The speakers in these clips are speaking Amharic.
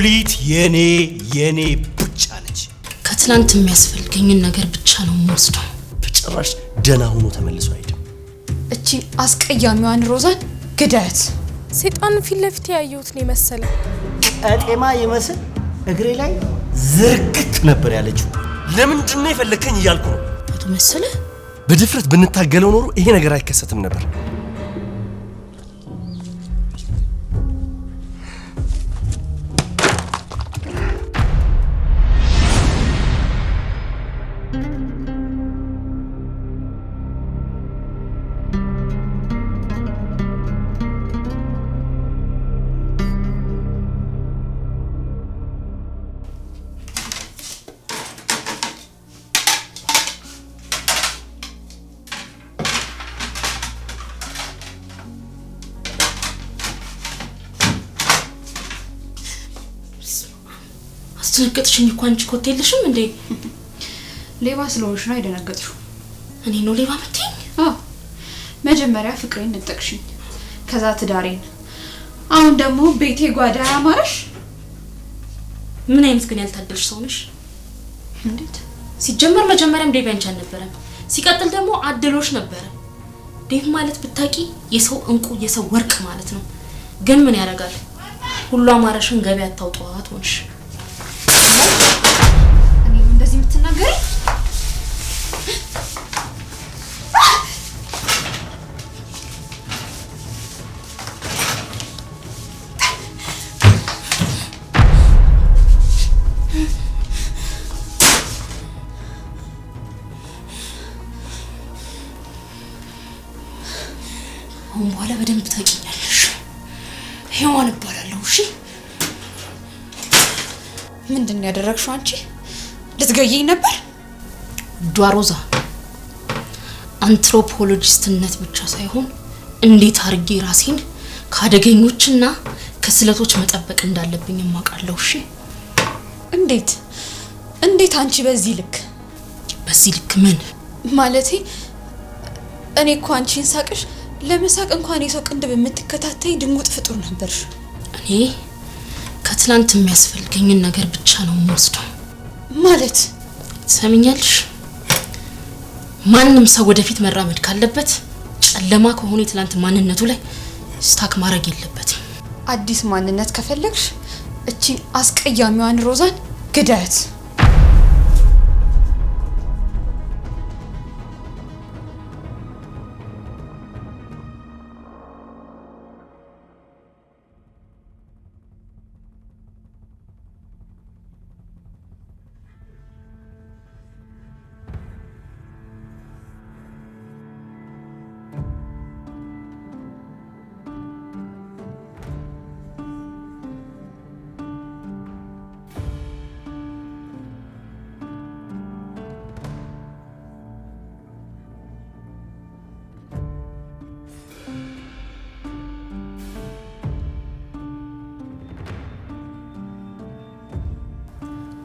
ሉሊት የኔ ብቻ ነች ከትላንት የሚያስፈልገኝን ነገር ብቻ ነው የምወስደው በጭራሽ ደና ሆኖ ተመልሶ አይደለም እቺ አስቀያሚዋን ሮዛን ግዳት ሰይጣን ፊት ለፊት ያየሁት ነው መሰለ ቀጤማ ይመስል እግሬ ላይ ዝርግት ነበር ያለችው ለምንድን ነው የፈለከኝ እያልኩ ነው አቶ መሰለ በድፍረት ብንታገለው ኖሮ ይሄ ነገር አይከሰትም ነበር አስደነገጥሽኝ እኮ አንቺ ኮት የለሽም እንዴ ሌባ ስለሆንሽ ነው አይደነገጥሽው እኔ ነው ሌባ መተኝ መጀመሪያ ፍቅሬን ነጠቅሽኝ ከዛ ትዳሬን አሁን ደግሞ ቤቴ ጓዳ ያማረሽ ምን አይነት ግን ያልታደልሽ ሰው ነሽ እንዴት ሲጀመር መጀመሪያም ዴቭ አንቺ አልነበረም ሲቀጥል ደግሞ አድሎሽ ነበር ዴቭ ማለት ብታቂ የሰው እንቁ የሰው ወርቅ ማለት ነው ግን ምን ያረጋል ሁሉ አማረሽን ገበያ አታውጣት ሆንሽ እኔ እንደዚህ የምትናገሪ አሁን በኋላ በደንብ ታውቂኛለሽ ሄዋን እባላለሁ እሺ ምንድነው ያደረግሽው አንቺ ልትገይኝ ነበር ዷሮዛ አንትሮፖሎጂስትነት ብቻ ሳይሆን እንዴት አርጌ ራሴን ካደገኞችና ከስለቶች መጠበቅ እንዳለብኝ ማቃለው እሺ እንዴት አንቺ በዚህ ልክ ምን ማለቴ እኔ እኮ አንቺን ሳቅሽ ለመሳቅ እንኳን የሰው ቅንድብ የምትከታተይ ድንጉጥ ፍጡር ነበርሽ እኔ ከትላንት የሚያስፈልገኝን ነገር ብቻ ነው የምወስደው ማለት ሰምኛልሽ ማንንም ሰው ወደፊት መራመድ ካለበት ጨለማ ከሆነ የትላንት ማንነቱ ላይ ስታክ ማድረግ የለበትም አዲስ ማንነት ከፈለግሽ እቺ አስቀያሚዋን ሮዛን ግዳት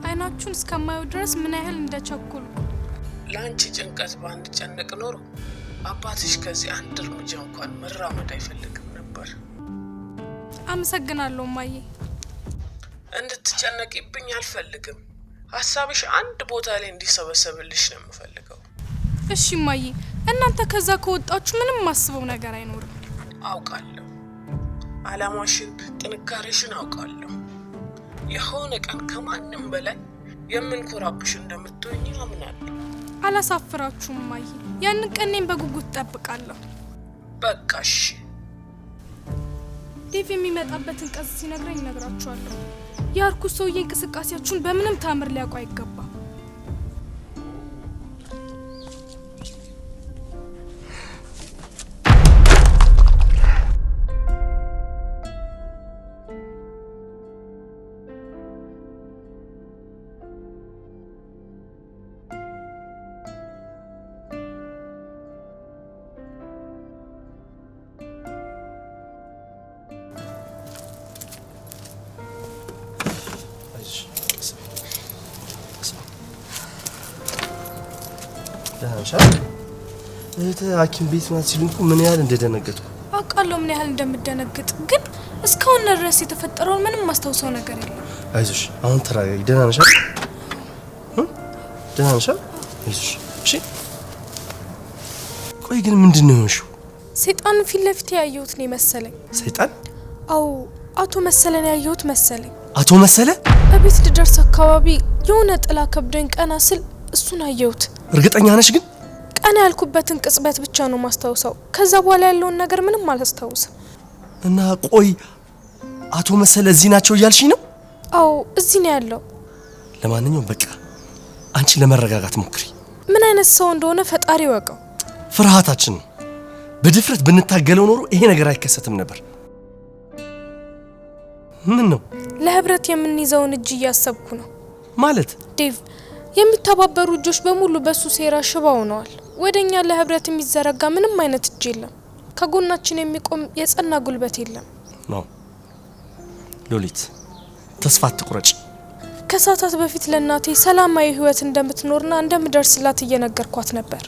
አይናችሁን እስከማዩ ድረስ ምን ያህል እንደቸኩሉ ላንቺ ጭንቀት ባንድ ጨነቅ ኖሮ አባትሽ ከዚህ አንድ እርምጃ እንኳን መራመድ አይፈልግም ነበር አመሰግናለሁ ማዬ እንድትጨነቂብኝ አልፈልግም ሐሳብሽ አንድ ቦታ ላይ እንዲሰበሰብልሽ ነው የምፈልገው እሺ ማዬ እናንተ ከዛ ከወጣችሁ ምንም ማስበው ነገር አይኖርም አውቃለሁ አላማሽን ጥንካሬሽን አውቃለሁ የሆነ ቀን ከማንም በላይ የምንኮራብሽ እንደምትሆኚ አምናለሁ አላሳፍራችሁም ማዬ ያንን ቀኔን በጉጉት ጠብቃለሁ በቃሽ ዴቭ የሚመጣበትን ቀስ ሲነግረኝ ነግራችኋለሁ ያርኩ ሰውዬ እንቅስቃሴያችሁን በምንም ታምር ሊያውቁ አይገባ ሐኪም ቤት ማለት ሲሉንኩ ምን ያህል እንደደነገጥኩ አውቃለሁ ምን ያህል እንደምደነግጥ ግን እስካሁን ድረስ የተፈጠረው ምንም ማስተውሰው ነገር የለም አይዞሽ አሁን ተረጋጊ። ደህና ነሽ? ደህና ነሽ? አይዞሽ እሺ። ቆይ ግን ምንድነው የሆንሽው? ሰይጣን ፊት ለፊት ያየሁት ነው መሰለኝ። ሰይጣን? አው አቶ መሰለን ያየሁት መሰለኝ። አቶ መሰለ? እቤት ልደርስ አካባቢ የሆነ ጥላ ከብደኝ ቀና ስል እሱን አየሁት። እርግጠኛ ነሽ ግን? ቀና ያልኩበትን ቅጽበት ብቻ ነው ማስታውሰው። ከዛ በኋላ ያለውን ነገር ምንም አላስታውስም። እና ቆይ አቶ መሰለ እዚህ ናቸው እያልሽኝ ነው? አው እዚህ ነው ያለው። ለማንኛውም በቃ አንቺ ለመረጋጋት ሞክሪ። ምን አይነት ሰው እንደሆነ ፈጣሪ ወቀው። ፍርሃታችን ነው። በድፍረት ብንታገለው ኖሮ ይሄ ነገር አይከሰትም ነበር። ምን ነው? ለህብረት የምንይዘውን እጅ እያሰብኩ ነው። ማለት ዴቭ የሚተባበሩ እጆች በሙሉ በሱ ሴራ ሽባ ሆነዋል። ወደኛ ለህብረት የሚዘረጋ ምንም አይነት እጅ የለም። ከጎናችን የሚቆም የጸና ጉልበት የለም። ነው ሎሊት፣ ተስፋ አትቁረጭ። ከሰዓታት በፊት ለእናቴ ሰላማዊ ህይወት እንደምትኖርና እንደምደርስላት እየነገርኳት ነበር።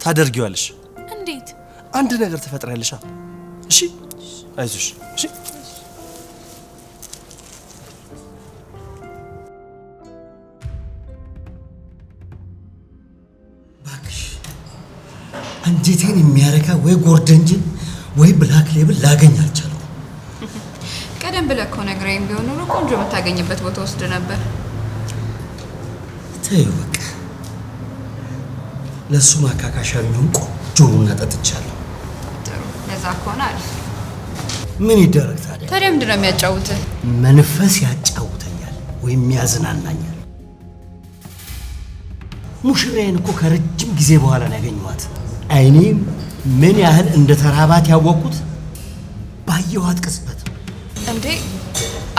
ታደርጊዋለሽ። እንዴት? አንድ ነገር ተፈጥራለሽ። እሺ አይዞሽ። እሺ ባክሽ አንጀቴን የሚያረካ ወይ ጎርደንጅን ወይ ብላክ ሌብል ላገኝ አልቻለሁ። ቀደም ብለህ እኮ ነግረኝ ቢሆን ኖሮ ቆንጆ የምታገኝበት ቦታ ወስድ ነበር። ተይው በቃ። ለሱ ማካካሻ የሚሆን ቆንጆ ቡና ጠጥቻለሁ። ጥሩ፣ ለዛ ከሆነ አሪፍ። ምን ይደረግ ታዲያ? ታዲያ ምንድን ነው የሚያጫውትህ? መንፈስ ያጫውተኛል ወይም ያዝናናኛል። ሙሽራዬን እኮ ከረጅም ጊዜ በኋላ ነው ያገኘኋት። አይኔም ምን ያህል እንደተራባት ያወቅኩት ባየኋት ቅጽበት። እንዴ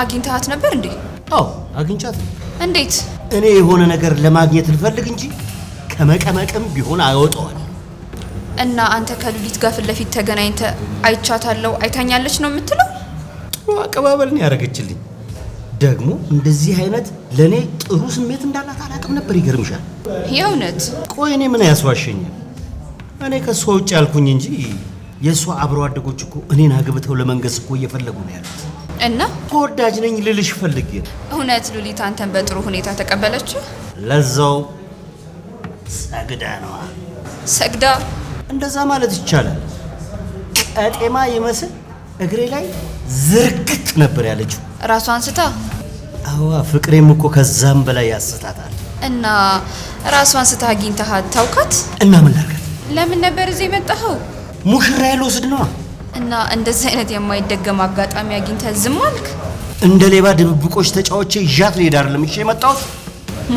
አግኝተሃት ነበር እንዴ? አዎ አግኝቻት። እንዴት? እኔ የሆነ ነገር ለማግኘት ልፈልግ እንጂ ከመቀመቅም ቢሆን አወጣዋል። እና አንተ ከሉሊት ጋር ፊት ለፊት ተገናኝተ አይቻታለሁ አይታኛለች ነው የምትለው? ጥሩ አቀባበል ነው ያደረገችልኝ። ደግሞ እንደዚህ አይነት ለኔ ጥሩ ስሜት እንዳላት አላውቅም ነበር። ይገርምሻል። የእውነት? ቆይ እኔ ምን ያስዋሸኛል? እኔ ከሷ ውጭ ያልኩኝ እንጂ የሷ አብሮ አደጎች እኮ እኔን አግብተው ለመንገስ እኮ እየፈለጉ ነው ያሉት። እና ተወዳጅ ነኝ ልልሽ ፈልጌ ነው። እውነት ሉሊት አንተን በጥሩ ሁኔታ ተቀበለች? ለዛው ሰግዳ ነዋ። ሰግዳ? እንደዛ ማለት ይቻላል። ቀጤማ ይመስል እግሬ ላይ ዝርግት ነበር ያለችው። ራሷን ስታ? አዋ ፍቅሬም እኮ ከዛም በላይ ያስታታል። እና ራሷን ስታ አግኝተሃት ታውቃት? እና ምን ላድርጋት? ለምን ነበር እዚህ የመጣኸው? ሙሽራዬ ልወስድ ነዋ። እና እንደዚህ አይነት የማይደገም አጋጣሚ አግኝተህ ዝም አልክ? እንደ ሌባ ድብብቆች ተጫውቼ ይዣት ልሄድ አይደለም እሺ የመጣሁት።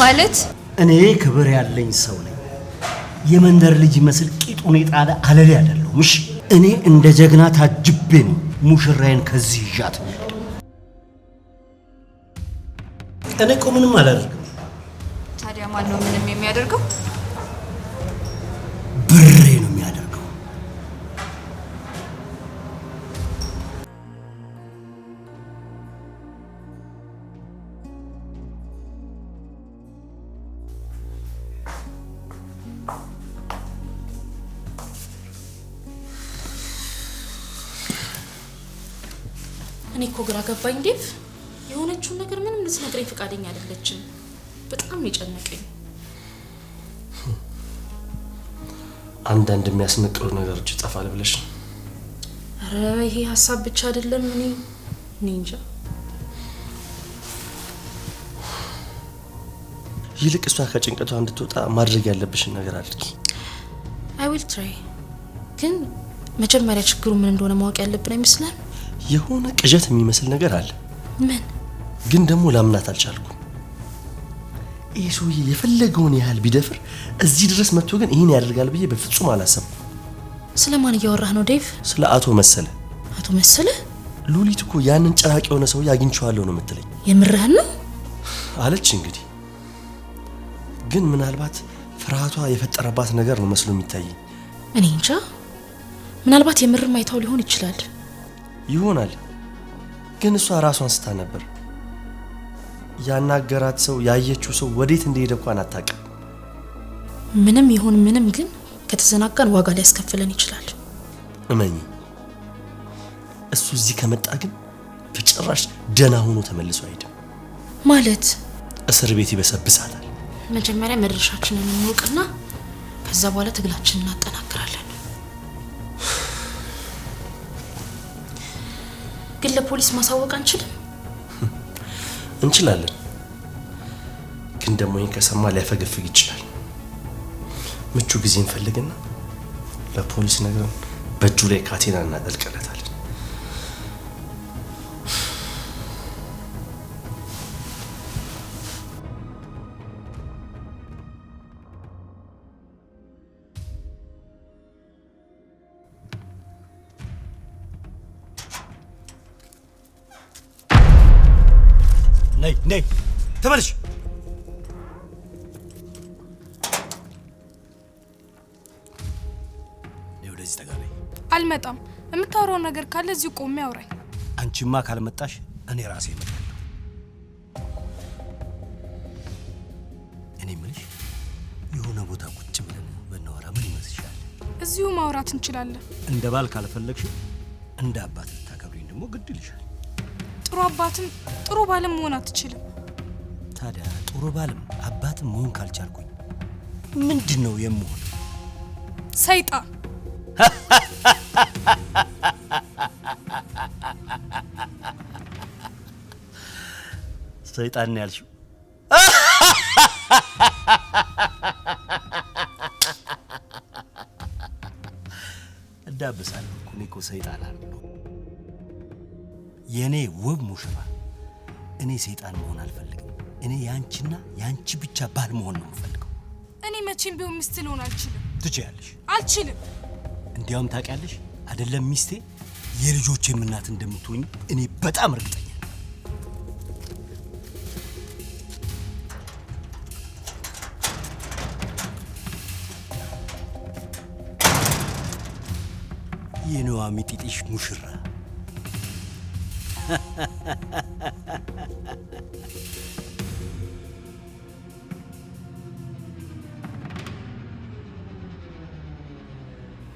ማለት እኔ ክብር ያለኝ ሰው ነኝ። የመንደር ልጅ መስል ቂጡን የጣለ አለሌ አይደለሁም። እሺ እኔ እንደ ጀግና ታጅቤ ነው ሙሽራዬን ከዚህ ይዣት ልሄድ። እኔ እኮ ምንም አላደርግም። ታዲያ ማን ነው ምንም የሚያደርገው? ብሬ ነው የሚያደርገው። እኔ እኮ ግራ ገባኝ ዴቭ። የሆነችውን ነገር ምንም ልትነግረኝ ፈቃደኛ አይደለችም። በጣም ነው የጨነቀኝ። አንዳንድ የሚያስነቅሩ ነገሮች ይጠፋል ብለሽ? አረ ይሄ ሀሳብ ብቻ አይደለም። እኔ እንጃ። ይልቅ እሷ ከጭንቀቷ እንድትወጣ ማድረግ ያለብሽን ነገር አድርጊ። አይ ዊል ትራይ። ግን መጀመሪያ ችግሩ ምን እንደሆነ ማወቅ ያለብን አይመስልም? የሆነ ቅዠት የሚመስል ነገር አለ። ምን? ግን ደግሞ ላምናት አልቻልኩም። ይህ ሰውዬ የፈለገውን ያህል ቢደፍር እዚህ ድረስ መጥቶ ግን ይህን ያደርጋል ብዬ በፍጹም አላሰብኩም። ስለማን እያወራህ ነው ዴቭ? ስለ አቶ መሰለ። አቶ መሰለ? ሉሊት እኮ ያንን ጭራቅ የሆነ ሰውዬ አግኝቼዋለሁ ነው የምትለኝ። የምርህን ነው አለች። እንግዲህ ግን ምናልባት ፍርሃቷ የፈጠረባት ነገር ነው መስሎ የሚታየኝ። እኔ እንጃ። ምናልባት የምርም አይታው ሊሆን ይችላል። ይሆናል። ግን እሷ ራሷን ስታ ነበር። ያናገራት ሰው ያየችው ሰው ወዴት እንደሄደ እንኳን አታውቅም። ምንም ይሁን ምንም ግን ከተዘናጋን ዋጋ ሊያስከፍለን ይችላል። እመኚ። እሱ እዚህ ከመጣ ግን በጭራሽ ደህና ሆኖ ተመልሶ አይሄድም። ማለት እስር ቤት ይበሰብሳታል። መጀመሪያ መድረሻችንን እንወቅና ከዛ በኋላ ትግላችንን እናጠናክራለን። ግን ለፖሊስ ማሳወቅ አንችልም? እንችላለን። ግን ደግሞ ይሄን ከሰማ ሊያፈገፍግ ይችላል። ምቹ ጊዜ እንፈልግና ለፖሊስ ነገር በእጁ ላይ ካቴና እናጠልቅለታለን። ነይ ተመለሽ። ወደዚህ ተጋቢ። አልመጣም። የምታወራው ነገር ካለ እዚሁ ቆሜ አውራኝ። አንቺማ ካልመጣሽ እኔ ራሴ እመጣለሁ። እኔ የምልሽ የሆነ ቦታ ቁጭ ብለን ብናወራ ምን ይመስልሻል? እዚሁ ማውራት እንችላለን። እንደ ባል ካልፈለግሽ እንደ አባት ልታከብሪኝ ደግሞ ግድ ይልሻል። ጥሩ አባትም ጥሩ ባልም መሆን አትችልም። ታዲያ ጥሩ ባልም አባትም መሆን ካልቻልኩኝ ምንድነው የምሆነው? ሰይጣን። ሰይጣን ነው ያልሽው? እንዳብሳለሁ እኔ እኮ ሰይጣን አይደለሁ። የኔ ውብ ሙሽራ፣ እኔ ሰይጣን መሆን አልፈልግም። እኔ ያንቺና ያንቺ ብቻ ባል መሆን ነው የምፈልገው። እኔ መቼም ቢሆን ሚስት ልሆን አልችልም። ትችያለሽ። አልችልም። እንዲያውም ታውቂያለሽ አይደለም ሚስቴ የልጆቼም እናት እንደምትሆኝ እኔ በጣም እርግጠኛ ነኝ። የኔዋ ሚጢጢሽ ሙሽራ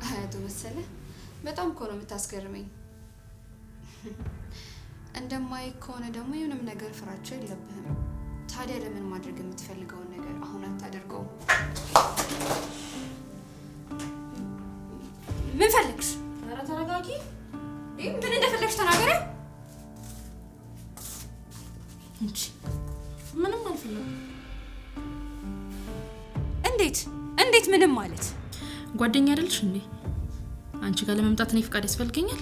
አያቱ መሰለ በጣም እኮ ነው የምታስገርመኝ። እንደማይ ከሆነ ደግሞ የምንም ነገር ፍራቻ የለብህም። ታዲያ ለምን ማድረግ የምትፈልገውን ነገር አሁን አታደርገውም? ምን ፈልግሽ? ኧረ ተረጋጊ። ምን እንደፈለግሽ ተናገሪ እንጂ ምንም አልፈልግም። እንዴት ምንም ማለት? ጓደኛ አይደልሽ እንዴ? አንቺ ጋር ለመምጣት እኔ ፍቃድ ያስፈልገኛል?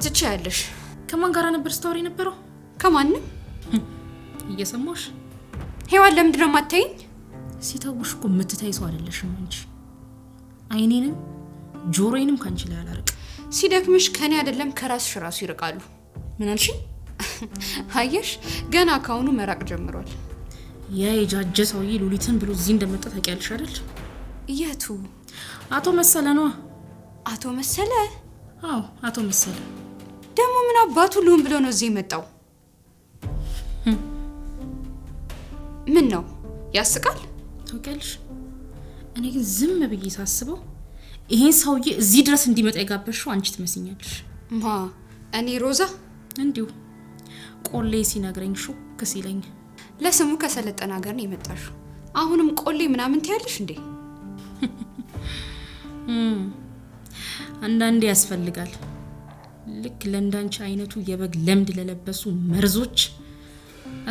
ትችያለሽ። ከማን ጋር ነበር ስታወሪ ነበረው? ከማንም። እየሰማሽ? ሄዋን ለምንድን ነው የማታይኝ? ሲተውሽ እኮ የምትታይ ሰው አይደለሽም እንጂ አይኔንም ጆሮዬንም ካንቺ ላይ አላርቅ። ሲደክምሽ ከኔ አይደለም ከራስሽ ራሱ ይርቃሉ። ምን አልሽ? አየሽ ገና ካሁኑ መራቅ ጀምሯል። ያ የጃጀ ሰውዬ ሉሊትን ብሎ እዚህ እንደመጣ ታውቂያለሽ አይደል? የቱ? አቶ መሰለ ነው። አቶ መሰለ? አዎ አቶ መሰለ። ደግሞ ምን አባቱ ልሁን ብሎ ነው እዚህ የመጣው? ምን ነው ያስቃል? ታውቂያለሽ እኔ ግን ዝም ብዬ ሳስበው ይሄን ሰውዬ እዚህ ድረስ እንዲመጣ የጋበሽው አንቺ ትመስኛለሽ። ማ እኔ ሮዛ? እንዲሁ ቆሌ ሲነግረኝ ሹክ ሲለኝ። ለስሙ ከሰለጠነ ሀገር ነው የመጣሽው። አሁንም ቆሌ ምናምን ትያለሽ እንዴ? አንዳንዴ ያስፈልጋል። ልክ ለእንዳንቺ አይነቱ የበግ ለምድ ለለበሱ መርዞች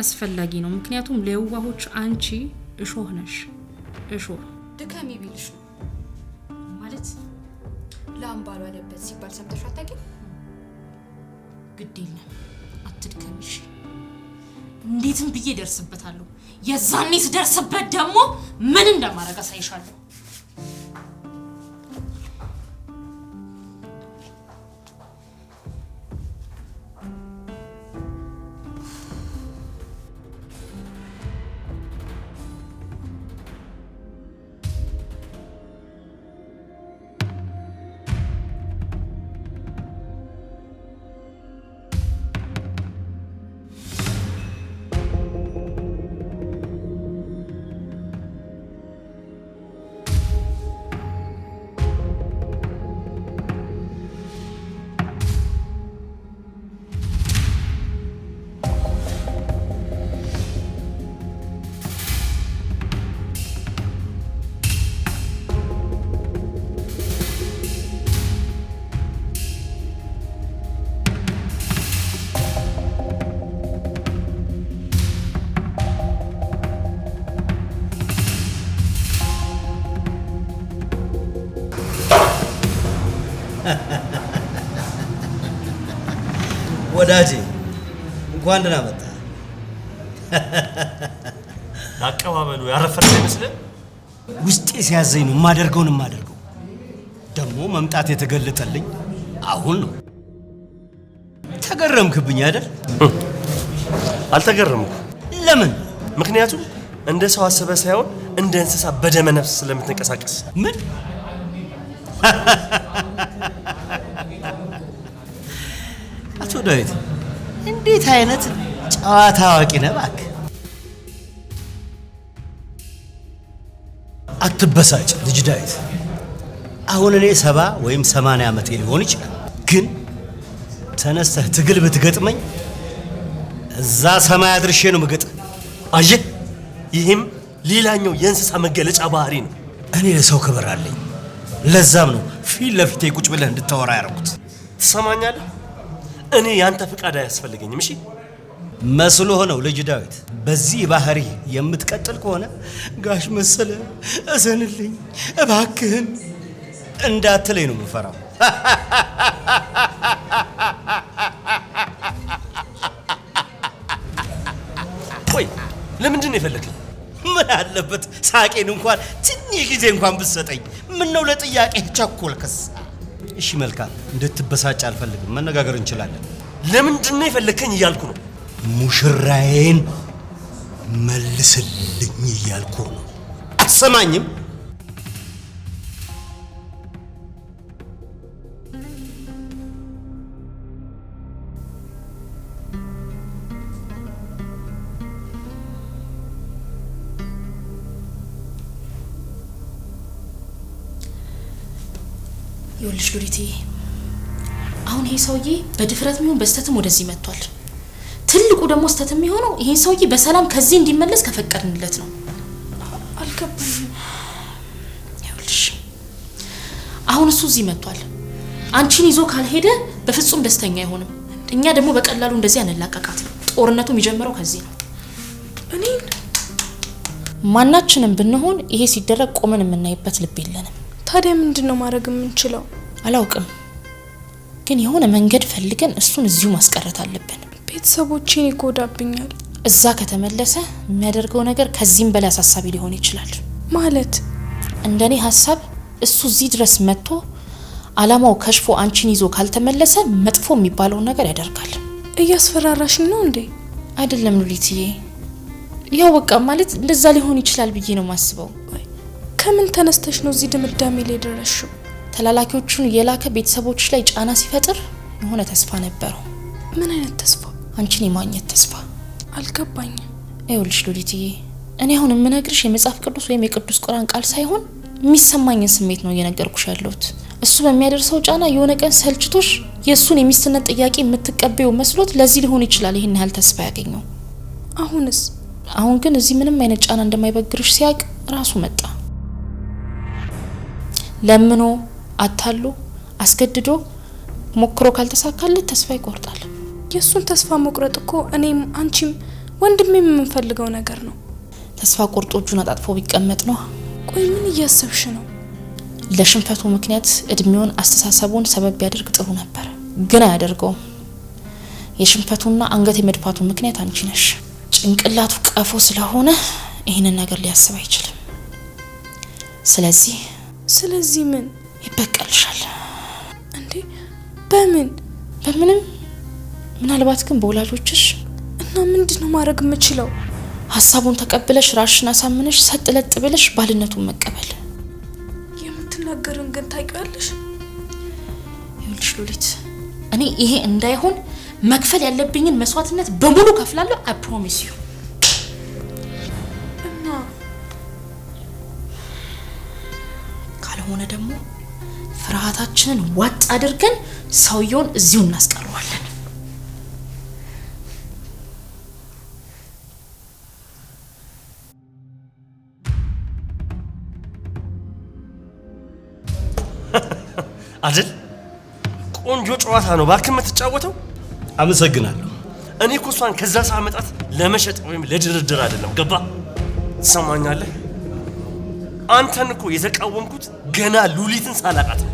አስፈላጊ ነው። ምክንያቱም ለየዋሆች አንቺ እሾህ ነሽ። እሾህ ድከሚ ቢልሽ ነው ማለት። ላምባሉ አለበት ሲባል ሰምተሽ አታውቂም? ግድ የለም አትድከሚሽ። እንዴትም ብዬ ደርስበታለሁ። የዛኔ ስደርስበት ደግሞ ምን እንደማረጋ ሳይሻለሁ። ወዳጄ እንኳን ደህና መጣ። አቀባበሉ ያረፈረ ይመስል ውስጤ ሲያዘኝ ነው የማደርገውን የማደርገው። ደግሞ መምጣት የተገለጠልኝ አሁን ነው። ተገረምክብኝ አይደል? አልተገረምኩ። ለምን? ምክንያቱም እንደ ሰው አስበ ሳይሆን እንደ እንስሳ በደመ ነፍስ ስለምትንቀሳቀስ። ምን? አቶ ዳዊት እንዴት አይነት ጨዋታ አዋቂ ነህ እባክህ። አትበሳጭ ልጅ ዳዊት። አሁን እኔ 70 ወይም 80 ዓመቴ ሊሆን ይችላል፣ ግን ተነስተህ ትግል ብትገጥመኝ እዛ ሰማይ አድርሼ ነው የምገጥም። አየህ፣ ይህም ሌላኛው የእንስሳ መገለጫ ባህሪ ነው። እኔ ለሰው ክብር አለኝ። ለዛም ነው ፊት ለፊቴ ቁጭ ብለህ እንድታወራ ያደረኩት። ትሰማኛለህ? እኔ ያንተ ፍቃድ አያስፈልገኝም። እሺ መስሎህ ነው ልጅ ዳዊት። በዚህ ባህሪ የምትቀጥል ከሆነ ጋሽ መሰለ እዘንልኝ እባክህን እንዳትለኝ ነው የምፈራው። ቆይ ለምንድን ነው የፈለግኝ? ምን አለበት ሳቄን እንኳን ትንሽ ጊዜ እንኳን ብትሰጠኝ። ምን ነው ለጥያቄ ቸኮልክስ? እሺ መልካም፣ እንድትበሳጭ አልፈልግም። መነጋገር እንችላለን። ለምንድን ነው የፈለግከኝ እያልኩ ነው። ሙሽራዬን መልስልኝ እያልኩ ነው። አትሰማኝም? ይኸውልሽ ሉሊቴ፣ አሁን ይሄ ሰውዬ በድፍረት የሚሆን በስተትም ወደዚህ መጥቷል። ትልቁ ደግሞ ስተት የሚሆነው ይሄን ሰውዬ በሰላም ከዚህ እንዲመለስ ከፈቀድንለት ነው። አልገባኝም። ይኸውልሽ አሁን እሱ እዚህ መጥቷል። አንቺን ይዞ ካልሄደ በፍጹም ደስተኛ አይሆንም። እኛ ደግሞ በቀላሉ እንደዚህ አንላቀቃት። ጦርነቱ የሚጀምረው ከዚህ ነው። እኔን ማናችንም ብንሆን ይሄ ሲደረግ ቆመን የምናይበት ልብ የለንም። ታዲያ ምንድነው ማድረግ የምንችለው? አላውቅም፣ ግን የሆነ መንገድ ፈልገን እሱን እዚሁ ማስቀረት አለብን። ቤተሰቦቼን ይጎዳብኛል። እዛ ከተመለሰ የሚያደርገው ነገር ከዚህም በላይ አሳሳቢ ሊሆን ይችላል። ማለት እንደኔ ሀሳብ እሱ እዚህ ድረስ መጥቶ አላማው ከሽፎ አንቺን ይዞ ካልተመለሰ መጥፎ የሚባለውን ነገር ያደርጋል። እያስፈራራሽኝ ነው እንዴ? አይደለም ሉሊትዬ፣ ያው በቃ ማለት እንደዛ ሊሆን ይችላል ብዬ ነው ማስበው። ከምን ተነስተሽ ነው እዚህ ድምዳሜ ላይ ደረስሽው? ተላላኪዎቹን የላከ ቤተሰቦች ላይ ጫና ሲፈጥር የሆነ ተስፋ ነበረው። ምን አይነት ተስፋ? አንቺን የማግኘት ተስፋ። አልገባኝም። ይኸውልሽ ሉሊትዬ፣ እኔ አሁን የምነግርሽ የመጽሐፍ ቅዱስ ወይም የቅዱስ ቁርአን ቃል ሳይሆን የሚሰማኝን ስሜት ነው እየነገርኩሽ ያለሁት። እሱ በሚያደርሰው ጫና የሆነ ቀን ሰልችቶሽ የእሱን የሚስትነት ጥያቄ የምትቀበዩ መስሎት ለዚህ ሊሆን ይችላል ይህን ያህል ተስፋ ያገኘው። አሁንስ? አሁን ግን እዚህ ምንም አይነት ጫና እንደማይበግርሽ ሲያቅ ራሱ መጣ። ለምኖ አታሎ አስገድዶ ሞክሮ ካልተሳካለት ተስፋ ይቆርጣል። የሱን ተስፋ መቁረጥ እኮ እኔም አንቺም ወንድሜም የምንፈልገው ነገር ነው። ተስፋ ቆርጦ እጁን አጣጥፎ ቢቀመጥ ነው። ቆይ ምን እያሰብሽ ነው? ለሽንፈቱ ምክንያት እድሜውን አስተሳሰቡን ሰበብ ቢያደርግ ጥሩ ነበር፣ ግን አያደርገውም። የሽንፈቱና አንገት የመድፋቱ ምክንያት አንቺ ነሽ። ጭንቅላቱ ቀፎ ስለሆነ ይህንን ነገር ሊያስብ አይችልም። ስለዚህ ምን ይበቀልሻል እንዴ? በምን? በምንም። ምናልባት ግን በወላጆችሽ። እና ምንድነው ማድረግ የምችለው? ሀሳቡን ተቀብለሽ ራስሽን አሳምነሽ ሰጥለጥ ብለሽ ባልነቱን መቀበል። የምትናገርን ግን ታውቂዋለሽ? ይኸውልሽ ሉሊት፣ እኔ ይሄ እንዳይሆን መክፈል ያለብኝን መስዋዕትነት በሙሉ ከፍላለሁ። አይ ፕሮሚስ ዩ። እና ካልሆነ ደግሞ ፍርሃታችንን ዋጥ አድርገን ሰውየውን እዚሁ እናስቀረዋለን። አይደል? ቆንጆ ጨዋታ ነው ባክህ የምትጫወተው። አመሰግናለሁ። እኔ እኮ እሷን ከዛ ሳመጣት ለመሸጥ ወይም ለድርድር አይደለም። ገባ? ትሰማኛለህ? አንተን እኮ የተቃወምኩት ገና ሉሊትን ሳላቃት ነው።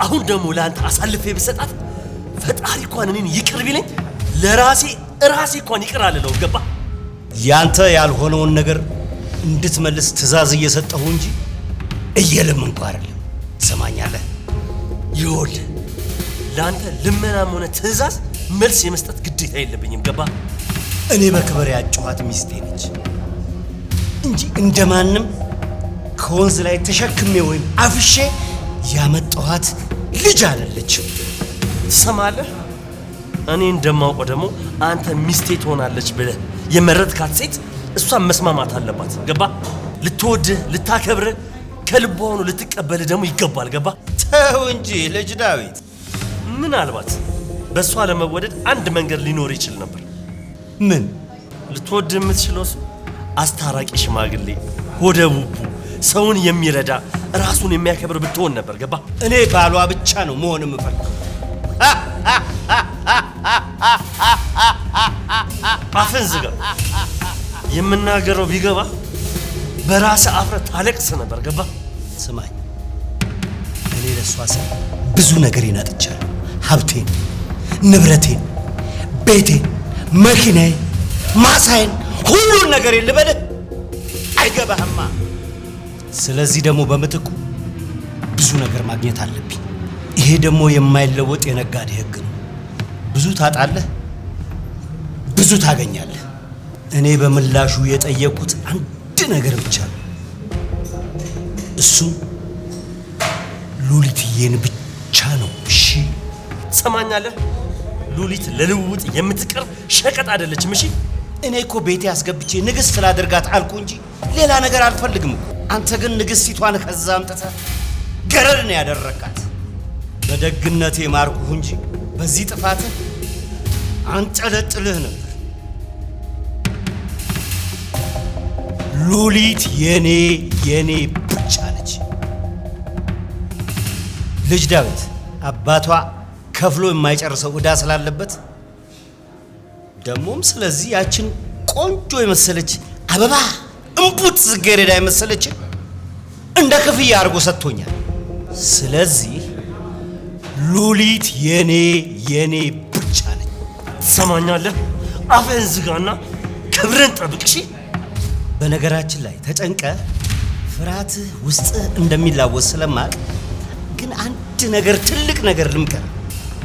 አሁን ደግሞ ለአንተ አሳልፌ ብሰጣት ፈጣሪ እንኳን እኔን ይቅር ቢለኝ ለራሴ እንኳን ይቅር አልለው። ገባ? ያንተ ያልሆነውን ነገር እንድትመልስ ትእዛዝ እየሰጠሁ እንጂ እየለመንኩ አይደለም። ትሰማኛለህ? ይኸውልህ ለአንተ ልመናም ሆነ ትእዛዝ መልስ የመስጠት ግዴታ የለብኝም። ገባ? እኔ በክብር ያጨኋት ሚስቴ ነች እንጂ እንደማንም ከወንዝ ላይ ተሸክሜ ወይም አፍሼ ያመጣኋት ልጅ አይደለችም። ትሰማለህ? እኔ እንደማውቀው ደግሞ አንተ ሚስቴ ትሆናለች ብለህ የመረጥካት ሴት እሷን መስማማት አለባት። ገባ? ልትወድህ ልታከብርህ ከልቧ ሆኖ ልትቀበልህ ደግሞ ይገባል። ገባ? ተው እንጂ ልጅ ዳዊት። ምናልባት በእሷ ለመወደድ አንድ መንገድ ሊኖር ይችል ነበር። ምን? ልትወድህ የምትችለው እሱ አስታራቂ ሽማግሌ፣ ሆደ ቡቡ፣ ሰውን የሚረዳ ራሱን የሚያከብር ብትሆን ነበር። ገባ? እኔ ባሏ ብቻ ነው መሆን የምፈልገው። አፍን ዝጋ። የምናገረው ቢገባ በራስህ አፍረህ ታለቅስ ነበር። ገባ? ስማኝ፣ እኔ ለሷ ስል ብዙ ነገር ይናጥቻለሁ። ሀብቴን፣ ንብረቴን፣ ቤቴን፣ መኪናዬን፣ ማሳዬን፣ ሁሉን ነገር ልበልህ? አይገባህማ። ስለዚህ ደግሞ በምትኩ ብዙ ነገር ማግኘት አለብኝ። ይሄ ደግሞ የማይለወጥ የነጋዴ ህግ ነው። ብዙ ታጣለህ፣ ብዙ ታገኛለህ። እኔ በምላሹ የጠየቁት አንድ ነገር ብቻ ነው። እሱም ሉሊትዬን ብቻ ነው። እሺ ትሰማኛለህ? ሉሊት ለልውውጥ የምትቀርብ ሸቀጥ አይደለችም። እሺ እኔ እኮ ቤቴ አስገብቼ ንግስት ስላደርጋት አልኩ እንጂ ሌላ ነገር አልፈልግም እኮ። አንተ ግን ንግስቲቷን ከዛ አምጥተህ ገረድ ነው ያደረካት። በደግነቴ ማርኩህ እንጂ በዚህ ጥፋትህ አንጠለጥልህ ነበር። ሉሊት የኔ ብቻ ነች። ልጅ ዳዊት አባቷ ከፍሎ የማይጨርሰው ዕዳ ስላለበት ደሞም ስለዚህ ያችን ቆንጆ የመሰለች አበባ እንቡጥ ጽጌረዳ የመሰለች እንደ ክፍያ አድርጎ ሰጥቶኛል። ስለዚህ ሉሊት የኔ ብቻ ነች። ትሰማኛለህ? አፍህን ዝጋና ክብርን ጠብቅ። እሺ በነገራችን ላይ ተጨንቀ ፍርሃትህ ውስጥ እንደሚላወስ ስለማቅ ግን አንድ ነገር ትልቅ ነገር ልምከር።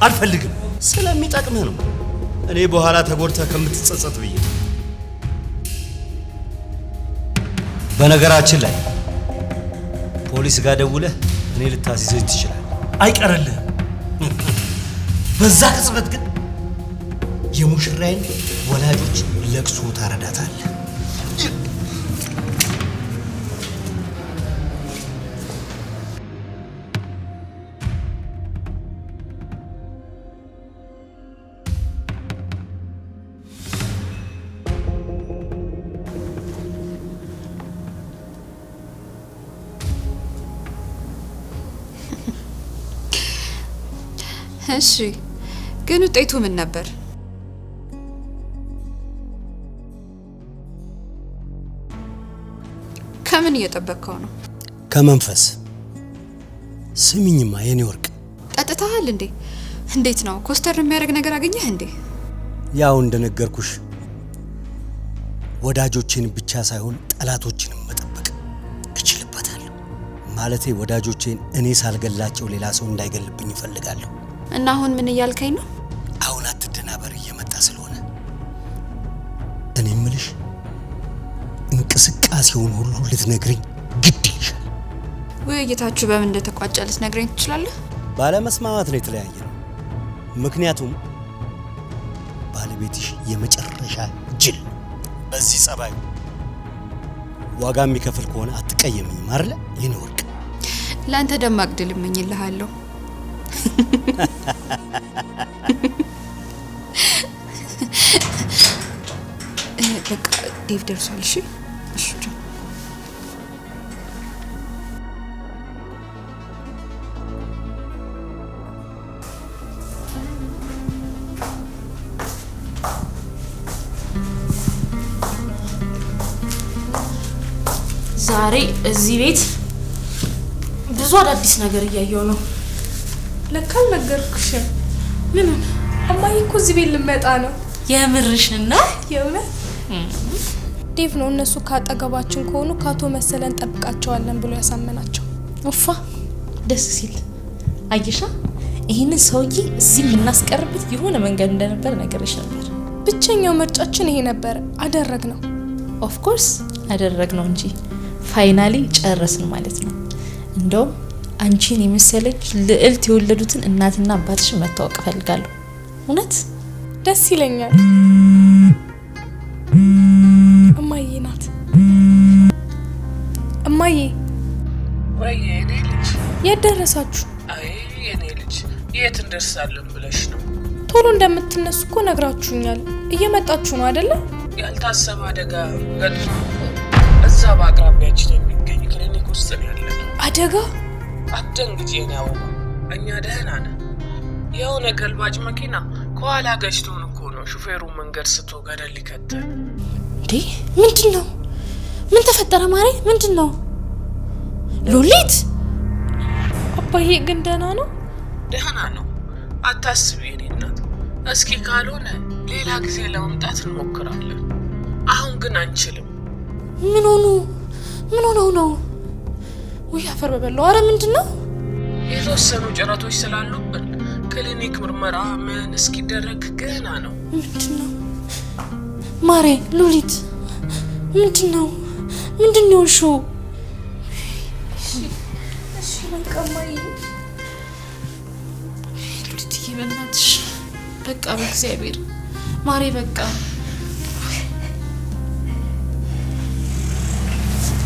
አልፈልግም። ስለሚጠቅምህ ነው። እኔ በኋላ ተጎድተህ ከምትጸጸት ብዬ። በነገራችን ላይ ፖሊስ ጋር ደውለህ እኔ ልታስይዘኝ ትችላለህ። አይቀርልህም። በዛ ቅጽበት ግን የሙሽራዬን ወላጆች ለቅሶ ታረዳታለህ። እሺ፣ ግን ውጤቱ ምን ነበር? ከምን እየጠበቅከው ነው? ከመንፈስ። ስሚኝማ የኔ ወርቅ፣ ጠጥተሃል እንዴ? እንዴት ነው? ኮስተር የሚያደርግ ነገር አገኘህ እንዴ? ያው እንደነገርኩሽ ወዳጆቼን ብቻ ሳይሆን ጠላቶችንም መጠበቅ እችልበታለሁ። ማለቴ ወዳጆቼን እኔ ሳልገላቸው ሌላ ሰው እንዳይገልብኝ እፈልጋለሁ። እና አሁን ምን እያልከኝ ነው? አሁን አትደናበር፣ እየመጣ ስለሆነ። እኔ እምልሽ እንቅስቃሴውን ሁሉ ልትነግሪኝ ግድ ይልሻል። ውይይታችሁ በምን እንደተቋጨ ልትነግረኝ ትችላለህ? ባለመስማማት ነው የተለያየ ነው። ምክንያቱም ባለቤትሽ የመጨረሻ ጅል፣ በዚህ ጸባዩ ዋጋ የሚከፍል ከሆነ አትቀየምኝም አይደለ የኔ ወርቅ? ለአንተ ደማቅ ድል እመኝልሃለሁ። በቃ ዴቭ ደርሷል። እሺ እሺ። ዛሬ እዚህ ቤት ብዙ አዳዲስ ነገር እያየሁ ነው። ለካ አልነገርኩሽም። ምን እማዬ እኮ እዚህ ቤት ልመጣ ነው። የምርሽን ነው? የእውነት ዴቭ ነው እነሱ ካጠገባችን ከሆኑ ካቶ መሰለን ጠብቃቸዋለን ብሎ ያሳመናቸው። ወፋ ደስ ሲል አየሻ። ይሄንን ሰውዬ እዚህ የምናስቀርበት የሆነ መንገድ እንደነበር ነገርሽ ነበር። ብቸኛው ምርጫችን ይሄ ነበር። አደረግነው። ኦፍ ኮርስ አደረግነው እንጂ ፋይናሊ ጨረስን ማለት ነው። እንደውም አንቺን የመሰለች ልዕልት የወለዱትን እናትና አባትሽን መታወቅ ፈልጋለሁ። እውነት ደስ ይለኛል። እማዬ ናት። እማዬ ወይ የኔ ልጅ የት ደረሳችሁ? አይ የኔ ልጅ የት እንደርሳለን ብለሽ ነው? ቶሎ እንደምትነሱ እኮ ነግራችሁኛል። እየመጣችሁ ነው አይደለ? ያልታሰበ አደጋ ገጥሞ እዛ በአቅራቢያችን የሚገኝ ክሊኒክ ውስጥ ነው ያለነው። አደጋ? አትደንግጪ የኔ አበባ፣ እኛ ደህና ነን። የሆነ ገልባጭ መኪና ከኋላ ገጭቶን እኮ ነው ሹፌሩ መንገድ ስቶ ገደል ሊከተል። እንዴ ምንድነው? ምን ተፈጠረ ማሬ? ምንድነው? ሉሊት አባዬ ግን ደህና ነው? ደህና ነው፣ አታስቢ የኔ እናት። እስኪ ካልሆነ ሌላ ጊዜ ለመምጣት እንሞክራለን። አሁን ግን አንችልም። ምን ሆኑ? ምን ሆነው ነው? ወይ አፈር በበለው። አረ ምንድነው? የተወሰኑ ጭረቶች ስላሉብን ክሊኒክ ምርመራ ምን እስኪደረግ ገና ነው። ምንድነው ማሬ? ሉሊት ምንድነው? ምንድነው? እሺ በቃ እማዬ። ሉሊት በእናትሽ በቃ በእግዚአብሔር ማሬ በቃ።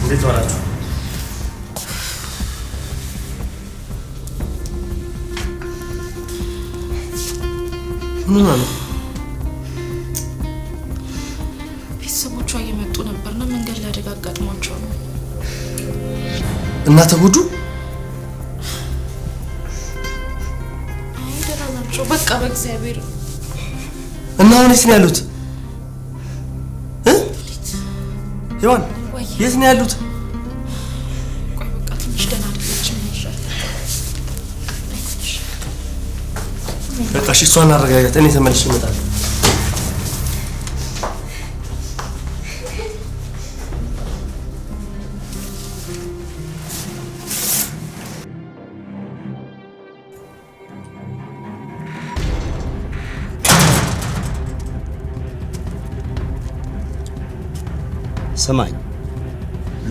እንዴት ዋላችሁ? ምን ነው? ቤተሰቦቿ እየመጡ ነበርና መንገድ ላይ አደጋ አጋጥሟቸው ነው። እና ተጎዱ? አይ ደህና ናቸው በቃ በእግዚአብሔር። እና አሁን የት ነው ያሉት? ሄዋን የት ነው ያሉት? ቆይ በቃ ትንሽ ደህና አይደለችም ይሻል። በቃ እሺ እሷን አረጋጋት። እኔ ተመልሼ እመጣለሁ። ስማኝ፣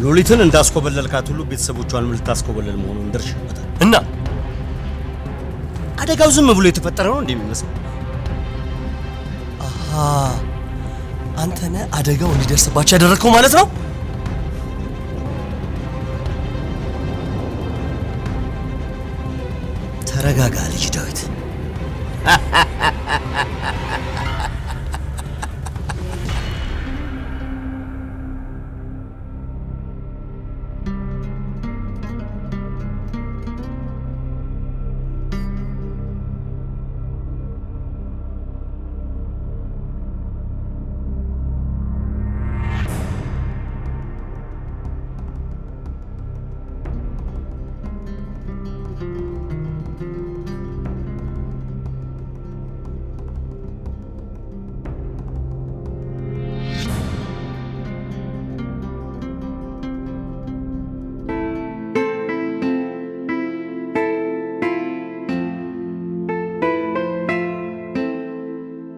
ሉሊትን እንዳስኮበለልካት ሁሉ ቤተሰቦቿንም ልታስኮበለል መሆኑን ደርሼበታል። እና አደጋው ዝም ብሎ የተፈጠረ ነው እንደሚመስል። አሃ አንተ ነህ አደጋው እንዲደርስባቸው ያደረግከው ማለት ነው? ተረጋጋ ልጅ ዳዊት።